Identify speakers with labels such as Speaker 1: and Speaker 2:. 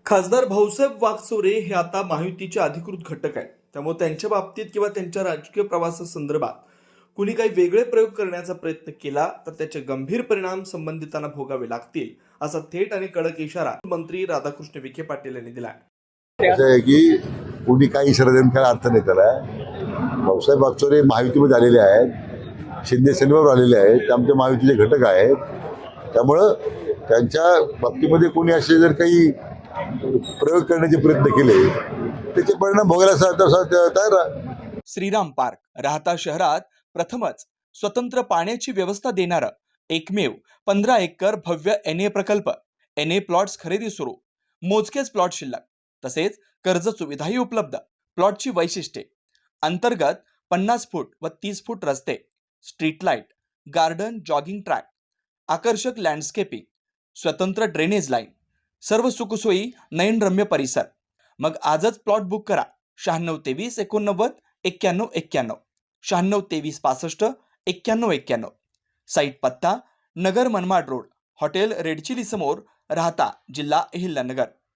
Speaker 1: खासदार भाऊसाहेब वागचौरे हे आता महायुतीचे अधिकृत घटक आहेत. त्यामुळे त्यांच्या बाबतीत किंवा त्यांच्या राजकीय प्रवासासंदर्भात कुणी काही वेगळे प्रयोग करण्याचा प्रयत्न केला तर त्याचे गंभीर परिणाम संबंधितांना भोगावे लागतील, असा थेट आणि कडक इशारा मंत्री राधाकृष्ण विखे पाटील यांनी दिला आहे.
Speaker 2: असं आहे की कुणी काही इशारा देऊन काय अर्थ नाही त्याला. भाऊसाहेब वागचौरे महायुतीमध्ये आलेले आहेत, शिंदे सेनेवर आलेले आहेत, ते आमच्या महायुतीचे घटक आहेत. त्यामुळं त्यांच्या बाबतीमध्ये कोणी असे जर काही प्रयोग करण्याचे प्रयत्न केले त्याचे परिणाम भोगायला तयार राहा.
Speaker 3: श्रीराम पार्क राहता शहरात प्रथमच स्वतंत्र पाण्याची व्यवस्था देणारं एकमेव 15 एकर भव्य NA प्रकल्प. NA प्लॉट्स खरेदी सुरू, मोजकेच प्लॉट शिल्लक, तसेच कर्ज सुविधाही उपलब्ध. प्लॉटची वैशिष्ट्ये: अंतर्गत 50 फूट व 30 फूट रस्ते, street light, garden, jogging track, आकर्षक लँडस्केपिंग, स्वतंत्र ड्रेनेज लाईन, सर्व सुखसोयी, नयनरम्य परिसर. मग आजच प्लॉट बुक करा. 9623 89 91 91, 9623 65 91 91. साईट पत्ता: नगर Manmad road, hotel red chilli समोर, राहता, जिल्हा अहिल्यानगर.